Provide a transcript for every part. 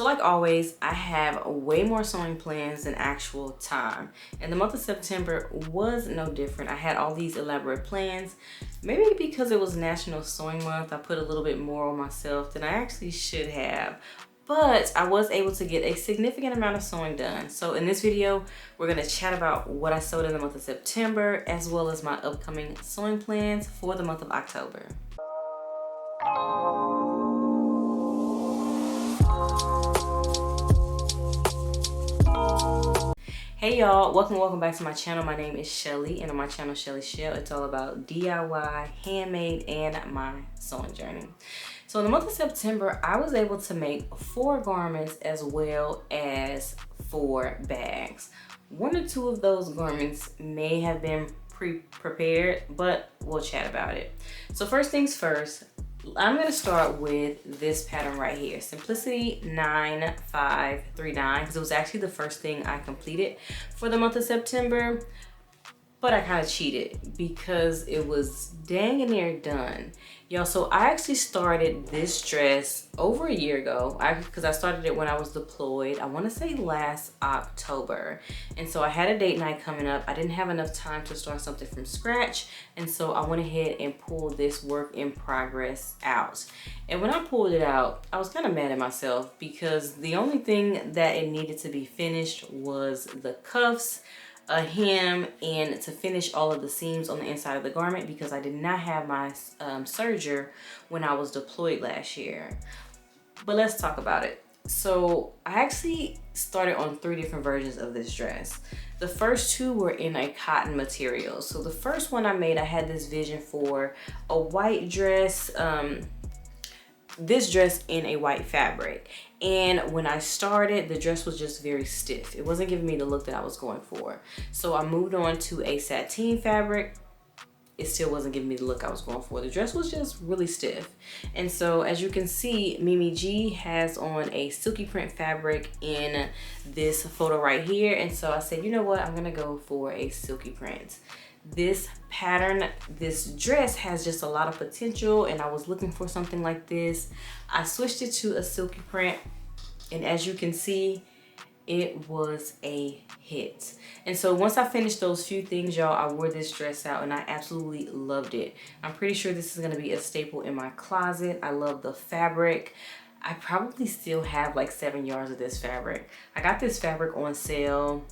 So like always, I have way more sewing plans than actual time. And the month of September was no different. I had all these elaborate plans. Maybe because it was National Sewing Month, I put a little bit more on myself than I actually should have. But I was able to get a significant amount of sewing done. So in this video, we're gonna chat about what I sewed in the month of September, as well as my upcoming sewing plans for the month of October. Hey y'all, welcome back to my channel. My name is Schelli, and on my channel Schelli Shell, it's all about DIY, handmade, and my sewing journey. So in the month of September, I was able to make 4 garments as well as 4 bags. 1 or 2 of those garments may have been pre-prepared, but we'll chat about it. So first things first, I'm gonna start with this pattern right here, Simplicity 9539, because it was actually the first thing I completed for the month of September, but I kind of cheated because it was dang near done. Y'all, so I actually started this dress over a year ago because I started it when I was deployed, I want to say last October. And so I had a date night coming up. I didn't have enough time to start something from scratch. And so I went ahead and pulled this work in progress out. And when I pulled it out, I was kind of mad at myself because the only thing that it needed to be finished was the cuffs, a hem, and to finish all of the seams on the inside of the garment because I did not have my serger when I was deployed last year. But let's talk about it. So I actually started on 3 different versions of this dress. The first 2 were in a cotton material. So the first one I made, I had this vision for a white dress, this dress in a white fabric. And when I started, the dress was just very stiff. It wasn't giving me the look that I was going for. So I moved on to a sateen fabric. It still wasn't giving me the look I was going for. The dress was just really stiff. And so as you can see, Mimi G has on a silky print fabric in this photo right here. And so I said, you know what? I'm gonna go for a silky print. This pattern, this dress has just a lot of potential, and I was looking for something like this. I switched it to a silky print, and as you can see, it was a hit. And so once I finished those few things, y'all, I wore this dress out and I absolutely loved it. I'm pretty sure this is gonna be a staple in my closet. I love the fabric. I probably still have like 7 yards of this fabric. I got this fabric on sale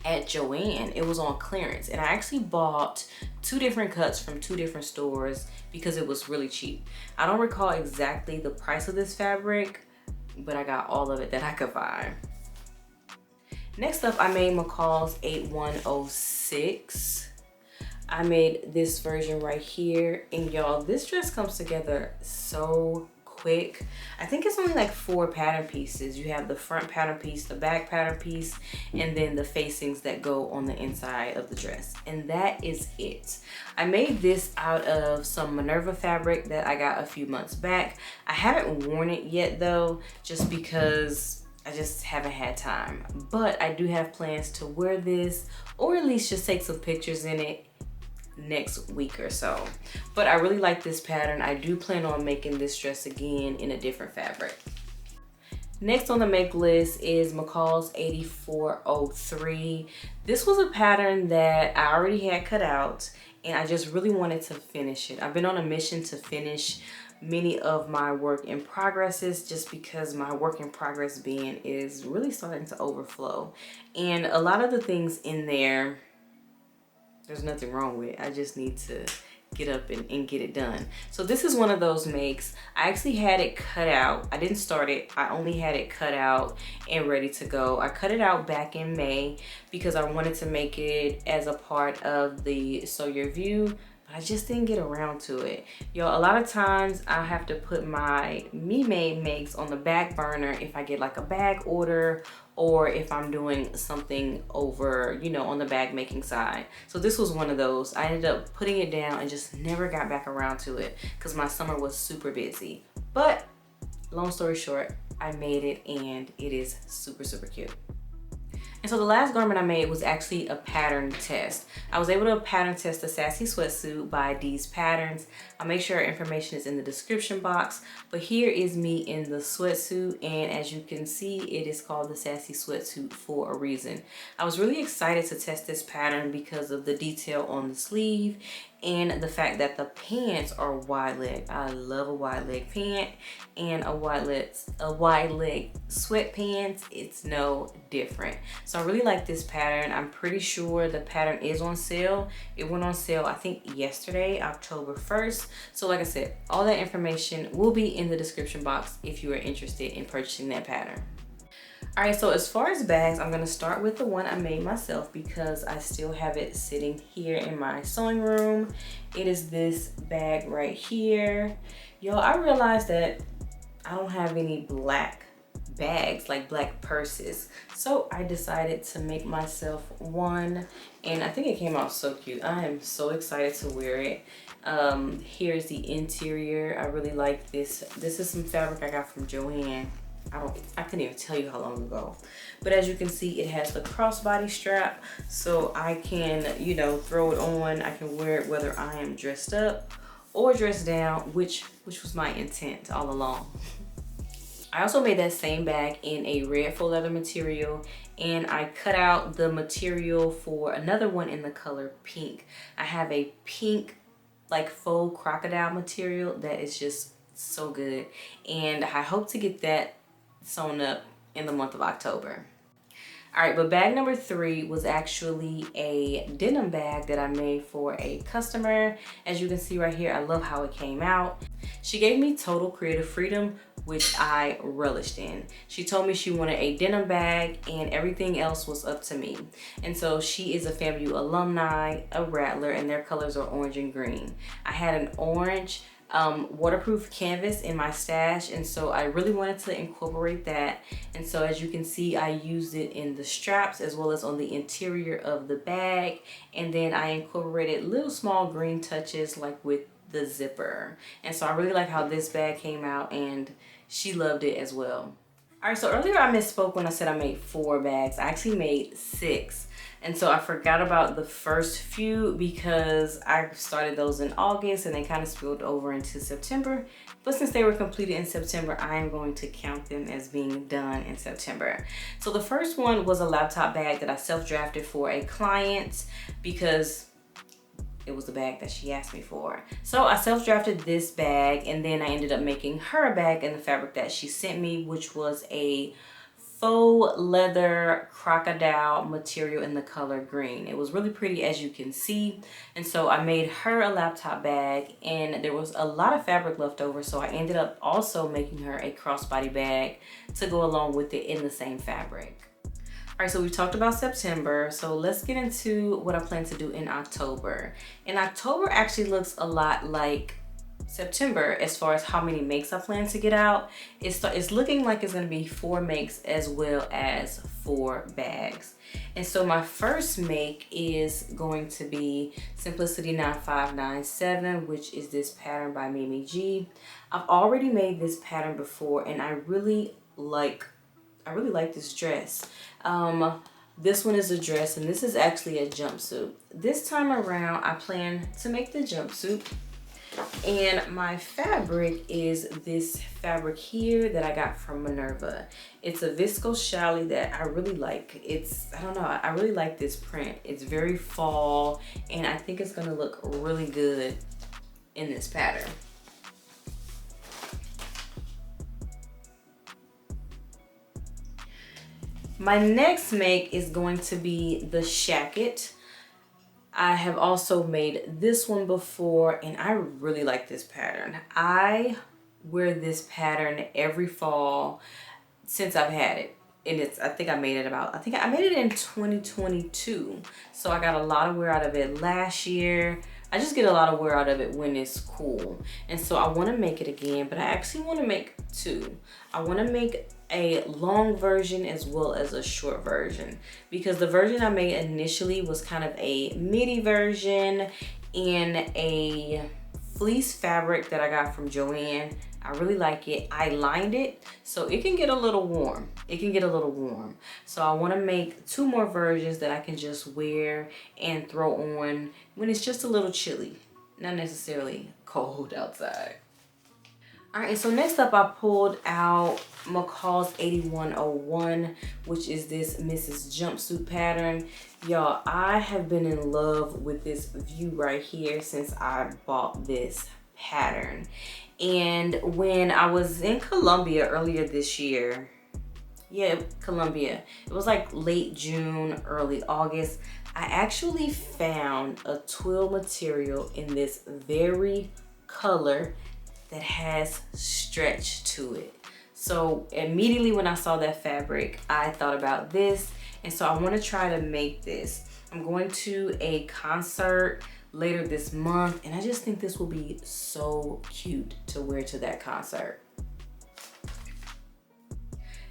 at Joann. It was on clearance, and I actually bought 2 different cuts from 2 different stores because it was really cheap. I don't recall exactly the price of this fabric, but I got all of it that I could find. Next up, I made McCall's 8106. I made this version right here, and y'all, this dress comes together so quick. I think it's only like 4 pattern pieces. You have the front pattern piece, the back pattern piece, and then the facings that go on the inside of the dress. And that is it. I made this out of some Minerva fabric that I got a few months back. I haven't worn it yet though, just because I just haven't had time. But I do have plans to wear this, or at least just take some pictures in it next week or so. But I really like this pattern. I do plan on making this dress again in a different fabric. Next on the make list is McCall's 8403. This was a pattern that I already had cut out, and I just really wanted to finish it. I've been on a mission to finish many of my work in progresses just because my work in progress bin is really starting to overflow. And a lot of the things in there, there's nothing wrong with it. I just need to get up and get it done. So this is one of those makes. I actually had it cut out. I didn't start it. I only had it cut out and ready to go. I cut it out back in May because I wanted to make it as a part of the Sew Your View, but I just didn't get around to it. Y'all, a lot of times I have to put my Me-Made makes on the back burner if I get like a bag order, or if I'm doing something over, you know, on the bag making side. So this was one of those. I ended up putting it down and just never got back around to it because my summer was super busy. But long story short, I made it and it is super, super cute. And so the last garment I made was actually a pattern test. I was able to pattern test the Sassy Sweatsuit by D's Patterns. I'll make sure information is in the description box, but here is me in the sweatsuit, and as you can see, it is called the Sassy Sweatsuit for a reason. I was really excited to test this pattern because of the detail on the sleeve and the fact that the pants are wide leg. I love a wide leg pant, and a wide leg sweatpants, it's no different. So I really like this pattern. I'm pretty sure the pattern is on sale. It went on sale, I think yesterday, October 1st. So like I said, all that information will be in the description box if you are interested in purchasing that pattern. All right, so as far as bags, I'm gonna start with the one I made myself because I still have it sitting here in my sewing room. It is this bag right here. Yo, I realized that I don't have any black bags, like black purses. So I decided to make myself one, and I think it came out so cute. I am so excited to wear it. Here's the interior. I really like this. This is some fabric I got from Joann. I couldn't even tell you how long ago. But as you can see, it has the crossbody strap, so I can, you know, throw it on. I can wear it whether I am dressed up or dressed down, which was my intent all along. I also made that same bag in a red faux leather material, and I cut out the material for another one in the color pink. I have a pink like faux crocodile material that is just so good, and I hope to get that sewn up in the month of October. All right, but bag number 3 was actually a denim bag that I made for a customer. As you can see right here, I love how it came out. She gave me total creative freedom, which I relished in. She told me she wanted a denim bag and everything else was up to me. And so she is a FAMU alumni, a Rattler, and their colors are orange and green. I had an orange waterproof canvas in my stash, and so I really wanted to incorporate that. And so as you can see, I used it in the straps as well as on the interior of the bag, and then I incorporated little small green touches like with the zipper. And so I really like how this bag came out, and she loved it as well. All right, so earlier I misspoke when I said I made 4 bags. I actually made 6. And so I forgot about the first few because I started those in August and they kind of spilled over into September. But since they were completed in September, I am going to count them as being done in September. So the first one was a laptop bag that I self-drafted for a client because it was the bag that she asked me for. So I self-drafted this bag, and then I ended up making her a bag in the fabric that she sent me, which was a faux leather crocodile material in the color green. It was really pretty, as you can see. And so I made her a laptop bag, and there was a lot of fabric left over, so I ended up also making her a crossbody bag to go along with it in the same fabric. All right, so we've talked about September, so let's get into what I plan to do in October. And October actually looks a lot like September as far as how many makes I plan to get out. It's looking like it's gonna be 4 makes as well as 4 bags. And so my first make is going to be Simplicity 9597, which is this pattern by Mimi G. I've already made this pattern before, and I really like this dress. This one is a dress, and this is actually a jumpsuit. This time around, I plan to make the jumpsuit, and my fabric is this fabric here that I got from Minerva. It's a viscose challis that I really like. I don't know, I really like this print. It's very fall, and I think it's gonna look really good in this pattern. My next make is going to be the shacket. I have also made this one before, and I really like this pattern. I wear this pattern every fall since I've had it. And I think I made it in 2022. So I got a lot of wear out of it last year. I just get a lot of wear out of it when it's cool. And so I want to make it again, but I actually want to make 2. I want to make a long version as well as a short version, because the version I made initially was kind of a midi version in a fleece fabric that I got from Joann. I really like it. I lined it so it can get a little warm. It can get a little warm. So I want to make 2 more versions that I can just wear and throw on when it's just a little chilly, not necessarily cold outside. All right, so next up I pulled out McCall's 8101, which is this Mrs. Jumpsuit pattern. Y'all, I have been in love with this view right here since I bought this pattern. And when I was in Colombia earlier this year, yeah, Colombia, it was like late June, early August, I actually found a twill material in this very color that has stretch to it. So immediately when I saw that fabric, I thought about this. And so I want to try to make this. I'm going to a concert later this month, and I just think this will be so cute to wear to that concert.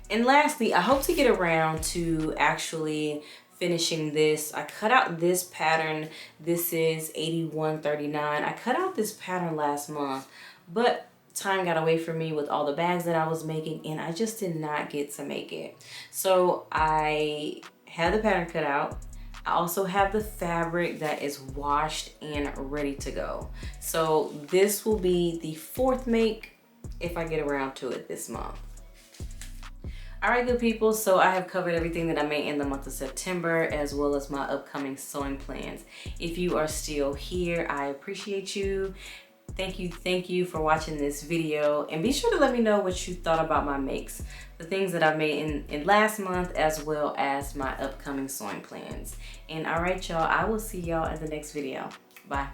And lastly, I hope to get around to actually finishing this. I cut out this pattern. This is 8139. I cut out this pattern last month, but time got away from me with all the bags that I was making, and I just did not get to make it. So I had the pattern cut out. I also have the fabric that is washed and ready to go. So this will be the 4th make if I get around to it this month. All right, good people, so I have covered everything that I made in the month of September, as well as my upcoming sewing plans. If you are still here, I appreciate you. Thank you for watching this video, and be sure to let me know what you thought about my makes, the things that I made in last month, as well as my upcoming sewing plans. And all right, y'all, I will see y'all in the next video. Bye.